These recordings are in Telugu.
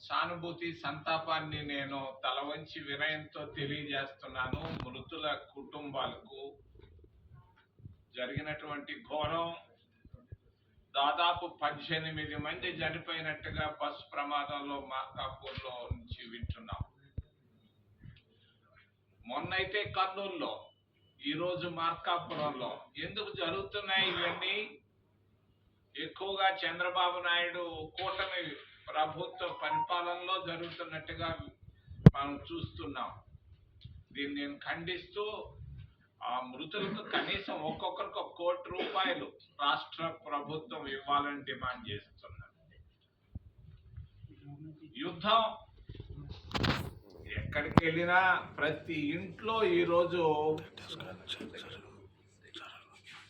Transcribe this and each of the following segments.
సానుభూతి సంతాపాన్ని నేను తల వంచి వినయంతో తెలియజేస్తున్నాను. మృతుల కుటుంబాలకు జరిగినటువంటి ఘోరం, దాదాపు 18 మంది చనిపోయినట్టుగా బస్సు ప్రమాదంలో మార్కాపూర్లో నుంచి వింటున్నాం. మొన్నైతే కర్నూలులో, ఈరోజు మార్కాపురంలో. ఎందుకు జరుగుతున్నాయి ఇవన్నీ? ఎక్కువగా చంద్రబాబు నాయుడు కూటమి ప్రభుత్వ పరిపాలనలో జరుగుతున్నట్టుగా మనం చూస్తున్నాం. దీన్ని నేను ఖండిస్తూ ఆ మృతులకు కనీసం ఒక్కొక్కరికి ₹1 కోటి రాష్ట్ర ప్రభుత్వం ఇవ్వాలని డిమాండ్ చేస్తున్నాను. యుద్ధం ఎక్కడికి వెళ్ళినా ప్రతి ఇంట్లో ఈరోజు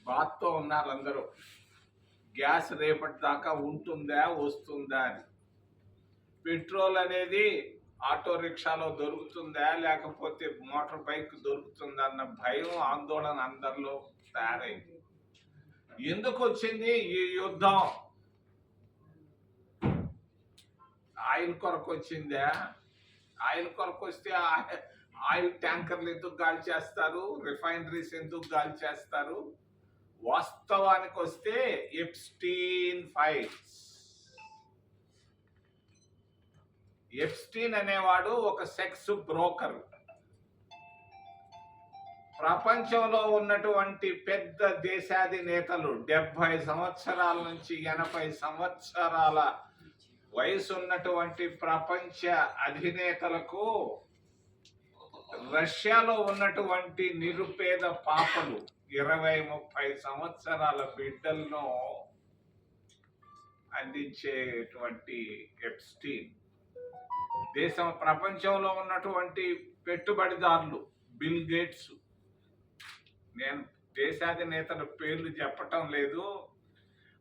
బాధతో ఉన్నారు అందరూ. గ్యాస్ రేపటి దాకా ఉంటుందా వస్తుందా అని. పెట్రోల్ అనేది ఆటో రిక్షాలో దొరుకుతుందా లేకపోతే మోటార్ బైక్ దొరుకుతుందా అన్న భయం, ఆందోళన అందరిలో తయారైంది. ఎందుకు వచ్చింది ఈ యుద్ధం? ఆయిల్ కొరకు వచ్చిందా? ఆయిల్ కొరకు వస్తే ఆయిల్ ట్యాంకర్లు ఎందుకు గాలి చేస్తారు? రిఫైనరీస్ ఎందుకు గాలి చేస్తారు? వాస్తవానికి వస్తే ఎప్స్టీన్ ఫైల్స్. ఎప్స్టీన్ అనేవాడు ఒక సెక్స్ బ్రోకర్. ప్రపంచంలో ఉన్నటువంటి పెద్ద దేశాధినేతలు 70 సంవత్సరాల నుంచి 80 సంవత్సరాల వయసు ఉన్నటువంటి ప్రపంచ అధినేతలకు రష్యాలో ఉన్నటువంటి నిరుపేద పాపలు 20-30 సంవత్సరాల బిడ్డలను అందించేటువంటి ఎప్స్టీన్. ప్రపంచంలో ఉన్నటువంటి పెట్టుబడిదారులు బిల్ గేట్స్, నేను దేశాధినేతల పేర్లు చెప్పటం లేదు,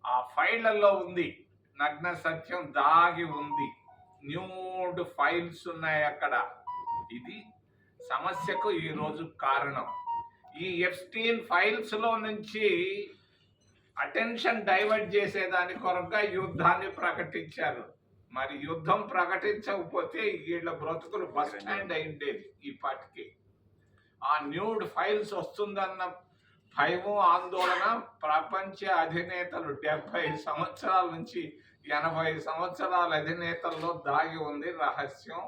ఆ ఫైళ్లలో ఉంది, నగ్న సత్యం దాగి ఉంది, న్యూడ్ ఫైల్స్ ఉన్నాయి అక్కడ. ఇది సమస్యకు ఈరోజు కారణం. ఈ ఎప్స్టీన్ ఫైల్స్ లో నుంచి అటెన్షన్ డైవర్ట్ చేసేదాని కొరగా యుద్ధాన్ని ప్రకటించారు. మరి యుద్ధం ప్రకటించకపోతే వీళ్ళ బ్రతుకులు బస్ స్టాండ్ అయిండేది ఈ పాటికి. ఆ న్యూడ్ ఫైల్స్ వస్తుందన్న భయము, ఆందోళన ప్రపంచ అధినేతలు 70 సంవత్సరాల నుంచి 80 సంవత్సరాల అధినేతల్లో దాగి ఉంది రహస్యం.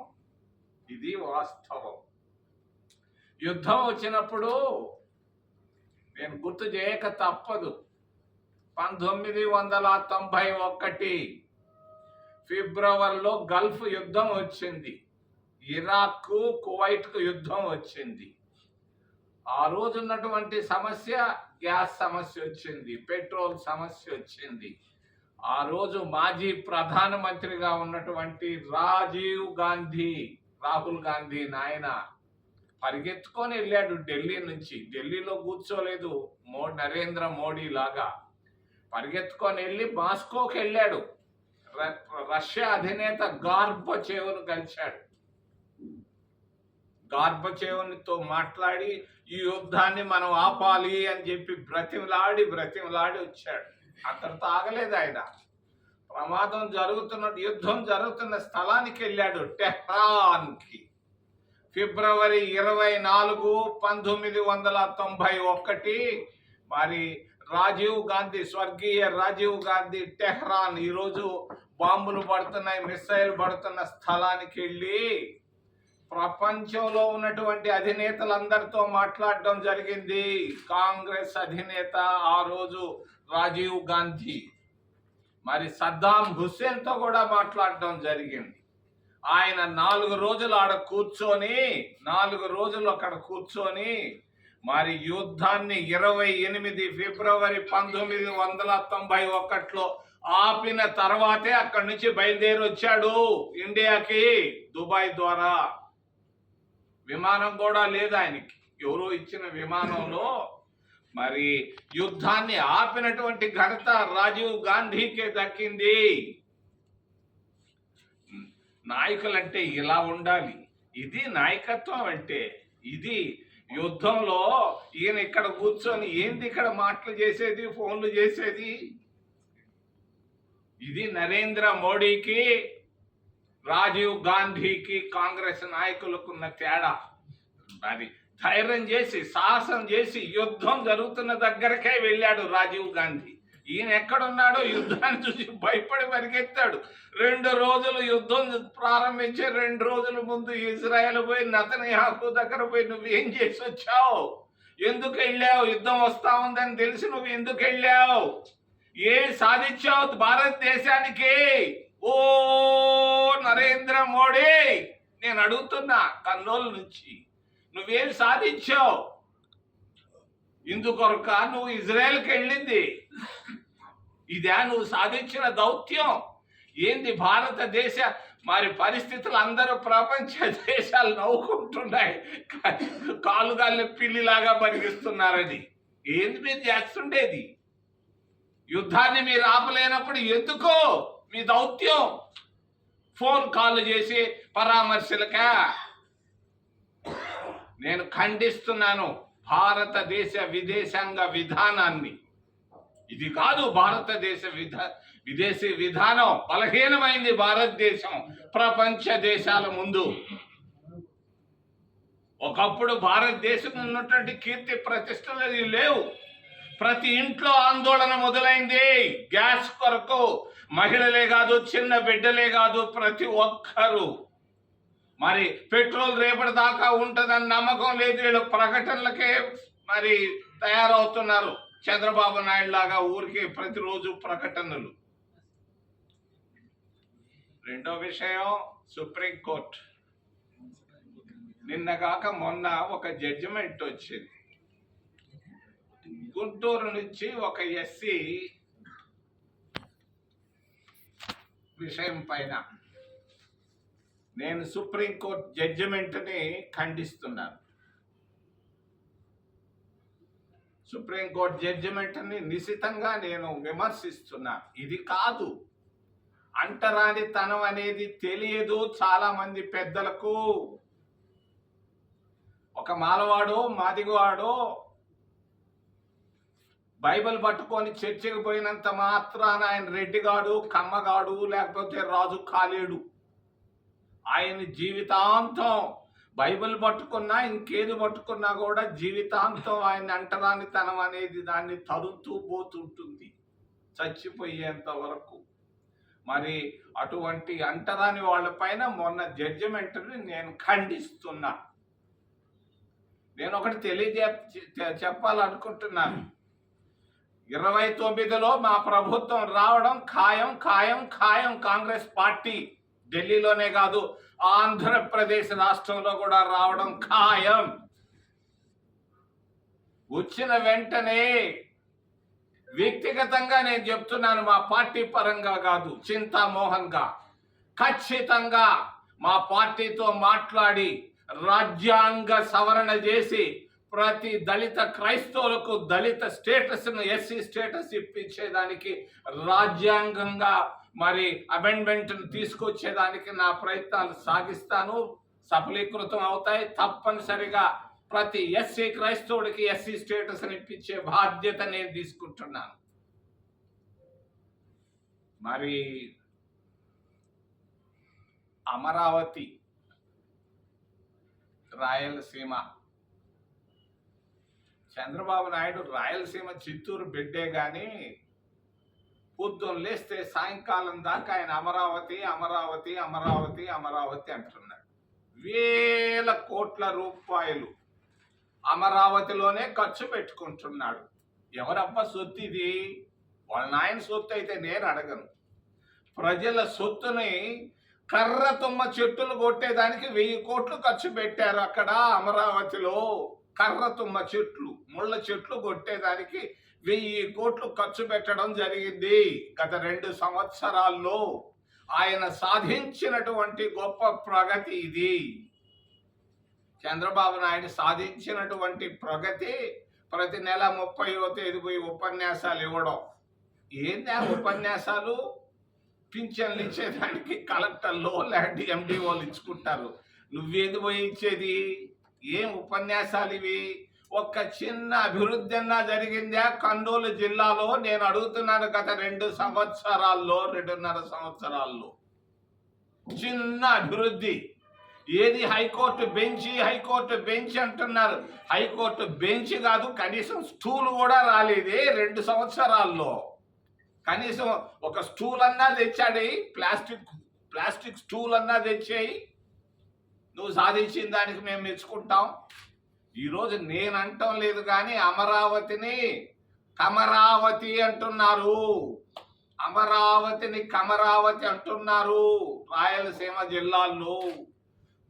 ఇది వాస్తవం. యుద్ధం వచ్చినప్పుడు నేను గుర్తు చేయక తప్పదు. 1991 ఫిబ్రవరిలో గల్ఫ్ యుద్ధం వచ్చింది. ఇరాక్ కువైట్కు యుద్ధం వచ్చింది. ఆ రోజు ఉన్నటువంటి సమస్య గ్యాస్ సమస్య వచ్చింది, పెట్రోల్ సమస్య వచ్చింది. ఆ రోజు మాజీ ప్రధానమంత్రిగా ఉన్నటువంటి రాహుల్ గాంధీ నాయన పరిగెత్తుకొని వెళ్ళాడు ఢిల్లీ నుంచి. ఢిల్లీలో కూర్చోలేదు నరేంద్ర మోడీ లాగా. పరిగెత్తుకొని వెళ్ళి మాస్కోకి వెళ్ళాడు. రష్యా అధినేత గార్బచేవ్ను కలిశాడు. గార్బచేవ్తో మాట్లాడి ఈ యుద్ధాన్ని మనం ఆపాలి అని చెప్పి బ్రతిమలాడి వచ్చాడు. అంతటితో ఆగలేదు ఆయన. ప్రమాదం యుద్ధం జరుగుతున్న స్థలానికి వెళ్ళాడు, టెహ్రాన్కి. ఫిబ్రవరి 24, 1991 మరి స్వర్గీయ రాజీవ్ గాంధీ టెహ్రాన్, ఈరోజు బాంబులు పడుతున్నాయి, మిసైల్ పడుతున్న స్థలానికి వెళ్ళి ప్రపంచంలో ఉన్నటువంటి అధినేతలందరితో మాట్లాడడం జరిగింది. కాంగ్రెస్ అధినేత ఆ రోజు రాజీవ్ గాంధీ, మరి సద్దాం హుస్సేన్తో కూడా మాట్లాడడం జరిగింది. ఆయన 4 రోజులు అక్కడ కూర్చొని మరి యుద్ధాన్ని 28 ఫిబ్రవరి 1991లో ఆపిన తర్వాతే అక్కడి నుంచి బయలుదేరి వచ్చాడు ఇండియాకి దుబాయ్ ద్వారా. విమానం కూడా లేదు ఆయనకి, ఎవరో ఇచ్చిన విమానంలో. మరి యుద్ధాన్ని ఆపినటువంటి ఘనత రాజీవ్ గాంధీకే దక్కింది. నాయకులంటే ఇలా ఉండాలి. ఇది నాయకత్వం అంటే. ఇది యుద్ధంలో ఈయన ఇక్కడ కూర్చొని ఏంది ఇక్కడ మాటలు చేసేది, ఫోన్లు చేసేది? ఇది నరేంద్ర మోడీకి రాజీవ్ గాంధీకి కాంగ్రెస్ నాయకులకున్న తేడా. మరి ధైర్యం చేసి సాహసం చేసి యుద్ధం జరుగుతున్న దగ్గరకే వెళ్ళాడు రాజీవ్ గాంధీ. ఈయన ఎక్కడున్నాడో యుద్ధాన్ని చూసి భయపడి పరిగెత్తాడు. 2 రోజులు యుద్ధం ప్రారంభించే 2 రోజుల ముందు ఇజ్రాయెల్ పోయి నెతన్యాహు దగ్గర పోయి నువ్వేం చేసి వచ్చావు, ఎందుకు వెళ్ళావు, యుద్ధం వస్తా ఉందని తెలిసి నువ్వు ఎందుకు వెళ్ళావు, ఏం సాధించావు భారతదేశానికి, ఓ నరేంద్ర మోడీ నేను అడుగుతున్నా కర్నూలు నుంచి, నువ్వేం సాధించావు, ఇందుకొరక నువ్వు ఇజ్రాయెల్కి వెళ్ళింది, ఇదే నువ్వు సాధించిన దౌత్యం ఏంది? భారతదేశ మరి పరిస్థితులు అందరూ ప్రపంచ దేశాలు నవ్వుకుంటున్నాయి, కాలుగాల్ని పిల్లిలాగా పరిగిస్తున్నారని. ఏంది మీరు చేస్తుండేది? యుద్ధాన్ని మీరు ఆపలేనప్పుడు ఎందుకో మీ దౌత్యం? ఫోన్ కాల్ చేసి పరామర్శలకా? నేను ఖండిస్తున్నాను భారతదేశ విదేశాంగ విధానాన్ని. ఇది కాదు భారతదేశ విదేశీ విధానం. బలహీనమైంది భారతదేశం ప్రపంచ దేశాల ముందు. ఒకప్పుడు భారతదేశం ఉన్నటువంటి కీర్తి ప్రతిష్టలు లేవు. ప్రతి ఇంట్లో ఆందోళన మొదలైంది గ్యాస్ కొరకు. మహిళలే కాదు, చిన్న బిడ్డలే కాదు, ప్రతి ఒక్కరూ మరి పెట్రోల్ రేపటి దాకా ఉంటుందని నమ్మకం లేదు. వీళ్ళు ప్రకటనలకే మరి తయారవుతున్నారు. చంద్రబాబు నాయుడు లాగా ఊరికి ప్రతిరోజు ప్రకటనలు. రెండో విషయం, సుప్రీంకోర్టు నిన్నగాక మొన్న ఒక జడ్జిమెంట్ వచ్చింది. గుంటూరు నుంచి ఒక ఎస్సీ విషయం పైన నేను సుప్రీంకోర్టు జడ్జిమెంట్ని ఖండిస్తున్నాను. సుప్రీంకోర్టు జడ్జిమెంట్ని నిశితంగా నేను విమర్శిస్తున్నాను. ఇది కాదు, అంటరానితనం అనేది తెలియదు చాలా మంది పెద్దలకు. ఒక మాలవాడో మాదిగవాడో బైబిల్ పట్టుకొని చర్చికి పోయినంత మాత్రాన ఆయన రెడ్డిగాడు, కమ్మగాడు, లేకపోతే రాజు కాలేడు. ఆయన జీవితాంతం బైబిల్ పట్టుకున్నా ఇంకేది పట్టుకున్నా కూడా జీవితాంతం ఆయన అంటరానితనం అనేది దాన్ని తరుతూ పోతుంటుంది చచ్చిపోయేంత వరకు. మరి అటువంటి అంటరాని వాళ్ళపైన మొన్న జడ్జిమెంట్ని నేను ఖండిస్తున్నా. నేను ఒకటి చెప్పాలనుకుంటున్నాను. 29లో మా ప్రభుత్వం రావడం ఖాయం ఖాయం ఖాయం. కాంగ్రెస్ పార్టీ ఢిల్లీలోనే కాదు ఆంధ్రప్రదేశ్ రాష్ట్రంలో కూడా రావడం ఖాయం. వచ్చిన వెంటనే వ్యక్తిగతంగా నేను చెప్తున్నాను, మా పార్టీ పరంగా కాదు, చింతామోహన్గా ఖచ్చితంగా మా పార్టీతో మాట్లాడి రాజ్యాంగ సవరణ చేసి ప్రతి దళిత క్రైస్తవులకు దళిత స్టేటస్ను, ఎస్సీ స్టేటస్ ఇప్పించేదానికి రాజ్యాంగంగా మరి అమెండ్మెంట్ను తీసుకొచ్చేదానికి నా ప్రయత్నాలు సాగిస్తాను. సఫలీకృతం అవుతాయి. తప్పనిసరిగా ప్రతి ఎస్సీ క్రైస్తవుడికి ఎస్సీ స్టేటస్ని ఇప్పించే బాధ్యత నేను తీసుకుంటున్నాను. మరి అమరావతి, రాయలసీమ, చంద్రబాబు నాయుడు రాయలసీమ చిత్తూరు బిడ్డే కానీ పొద్దున్న లేస్తే సాయంకాలం దాకా ఆయన అమరావతి అమరావతి అమరావతి అమరావతి అంటున్నాడు. వేల కోట్ల రూపాయలు అమరావతిలోనే ఖర్చు పెట్టుకుంటున్నాడు. ఎవరబ్బా సొత్తు ఇది? వాళ్ళ నాయన సొత్తు అయితే నేను అడగను. ప్రజల సొత్తుని కర్ర తుమ్మ చెట్టులు కొట్టేదానికి 1000 కోట్లు ఖర్చు పెట్టారు అక్కడ అమరావతిలో. కర్ర తుమ్మ చెట్లు, ముళ్ళ చెట్లు కొట్టేదానికి 1000 కోట్లు ఖర్చు పెట్టడం జరిగింది గత 2 సంవత్సరాల్లో. ఆయన సాధించినటువంటి గొప్ప ప్రగతి ఇది. చంద్రబాబు నాయుడు సాధించినటువంటి ప్రగతి ప్రతి నెల 30వ తేదీ పోయి ఉపన్యాసాలు ఇవ్వడం. ఏంది ఆ ఉపన్యాసాలు? పింఛన్లు ఇచ్చేదానికి కలెక్టర్లో లేదంటే ఎండిఓలు ఇచ్చుకుంటారు. నువ్వేది పోయి ఇచ్చేది? ఏం ఉపన్యాసాలు ఇవి? ఒక్క చిన్న అభివృద్ధి అన్నా జరిగిందా కర్నూలు జిల్లాలో? నేను అడుగుతున్నాను. గత 2 సంవత్సరాల్లో, 2.5 సంవత్సరాల్లో చిన్న అభివృద్ధి. ఏది హైకోర్టు బెంచ్ అంటున్నారు. హైకోర్టు బెంచ్ కాదు, కనీసం స్టూల్ కూడా రాలేదే 2 సంవత్సరాల్లో. కనీసం ఒక స్టూల్ అన్నా తెచ్చాడే, ప్లాస్టిక్ స్టూల్ అన్నా తెచ్చాయి. నువ్వు సాధించిన దానికి మేము మెచ్చుకుంటాం. ఈరోజు నేను అంటం లేదు కానీ అమరావతిని కమరావతి అంటున్నారు. అమరావతిని కమరావతి అంటున్నారు. రాయలసీమ జిల్లాల్లో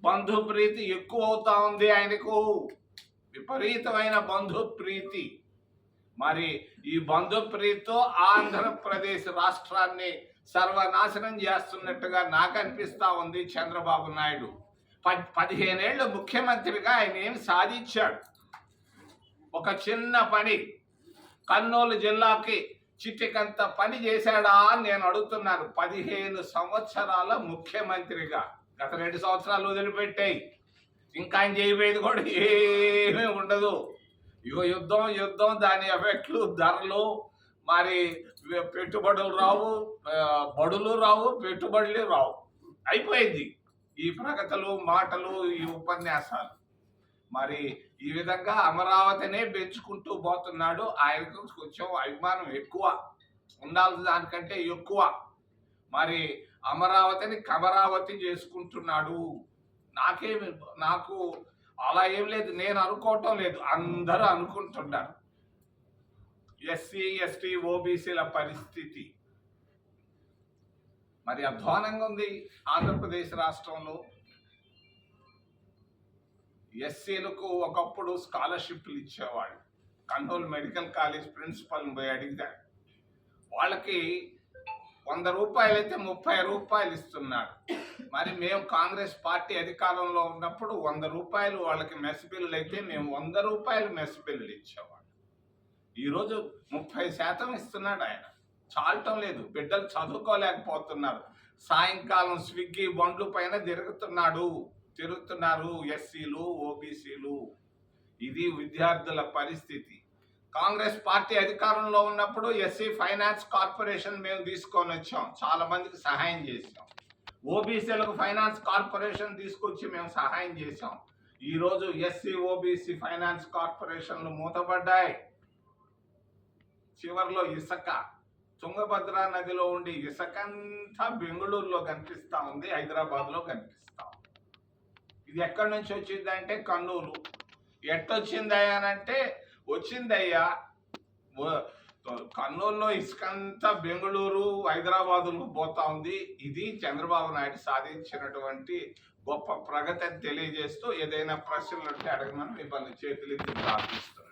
బంధుప్రీతి ఎక్కువ అవుతా ఉంది ఆయనకు, విపరీతమైన బంధుప్రీతి. మరి ఈ బంధుప్రీతితో ఆంధ్రప్రదేశ్ రాష్ట్రాన్ని సర్వనాశనం చేస్తున్నట్టుగా నాకు అనిపిస్తా ఉంది చంద్రబాబు నాయుడు. 15 ఏళ్ళు ముఖ్యమంత్రిగా ఆయన ఏం సాధించాడు? ఒక చిన్న పని, కర్నూలు జిల్లాకి చిటికంత పని చేశాడా అని నేను అడుగుతున్నాను. 15 సంవత్సరాల ముఖ్యమంత్రిగా, గత 2 సంవత్సరాలు వదిలిపెట్టాయి, ఇంకా ఆయన చేయబోయేది కూడా ఏమీ ఉండదు. ఇగో యుద్ధం దాని ఎఫెక్ట్లు, ధరలు, మరి పెట్టుబడులు రావు, బడులు రావు, పెట్టుబడులు రావు. అయిపోయింది ఈ ప్రగతులు, మాటలు, ఈ ఉపన్యాసాలు. మరి ఈ విధంగా అమరావతినే పెంచుకుంటూ పోతున్నాడు. ఆయనకు కొంచెం అభిమానం ఎక్కువ, ఉండాల్సిన దానికంటే ఎక్కువ. మరి అమరావతిని కమరావతి చేసుకుంటున్నాడు. నాకు అలా ఏం లేదు, నేను అనుకోవటం లేదు, అందరూ అనుకుంటున్నారు. ఎస్సీ ఎస్టీ ఓబీసీల పరిస్థితి మరి అధ్వానంగా ఉంది ఆంధ్రప్రదేశ్ రాష్ట్రంలో. ఎస్సీలకు ఒకప్పుడు స్కాలర్షిప్లు ఇచ్చేవాళ్ళు. కర్నూలు మెడికల్ కాలేజ్ ప్రిన్సిపల్ని పోయి అడిగాడు. వాళ్ళకి 100 రూపాయలు అయితే 30 రూపాయలు ఇస్తున్నాడు. మరి మేము కాంగ్రెస్ పార్టీ అధికారంలో ఉన్నప్పుడు 100 రూపాయలు వాళ్ళకి మెస్ బిల్లులు అయితే మేము 100 రూపాయలు మెస్ బిల్లులు ఇచ్చేవాళ్ళు. ఈరోజు 30% ఇస్తున్నాడు ఆయన. చాలటం లేదు, బిడ్డలు చదువుకోలేకపోతున్నారు. సాయంకాలం స్విగ్గీ బండ్లు పైన తిరుగుతున్నారు ఎస్సీలు, ఓబీసీలు. ఇది విద్యార్థుల పరిస్థితి. కాంగ్రెస్ పార్టీ అధికారంలో ఉన్నప్పుడు ఎస్సీ ఫైనాన్స్ కార్పొరేషన్ మేము తీసుకొని వచ్చాం, చాలా మందికి సహాయం చేసాం. ఓబీసీలకు ఫైనాన్స్ కార్పొరేషన్ తీసుకొచ్చి మేము సహాయం చేసాం. ఈరోజు ఎస్సీ ఓబీసీ ఫైనాన్స్ కార్పొరేషన్లు మూతపడ్డాయి. చివరిలో ఇసుక, తుంగభద్ర నదిలో ఉండి ఇసుకంతా బెంగళూరులో కనిపిస్తూ ఉంది, హైదరాబాద్లో కనిపిస్తా ఉంది. ఇది ఎక్కడి నుంచి వచ్చిందంటే కర్నూలు. ఎట్టొచ్చిందయ్యానంటే వచ్చిందయ్యా కర్నూలులో ఇసుకంతా బెంగళూరు, హైదరాబాదులకు పోతా ఉంది. ఇది చంద్రబాబు నాయుడు సాధించినటువంటి గొప్ప ప్రగతి అని తెలియజేస్తూ ఏదైనా ప్రశ్నలు ఉంటే అడగమని మిమ్మల్ని చేతులెత్తి ప్రార్థిస్తున్నాను.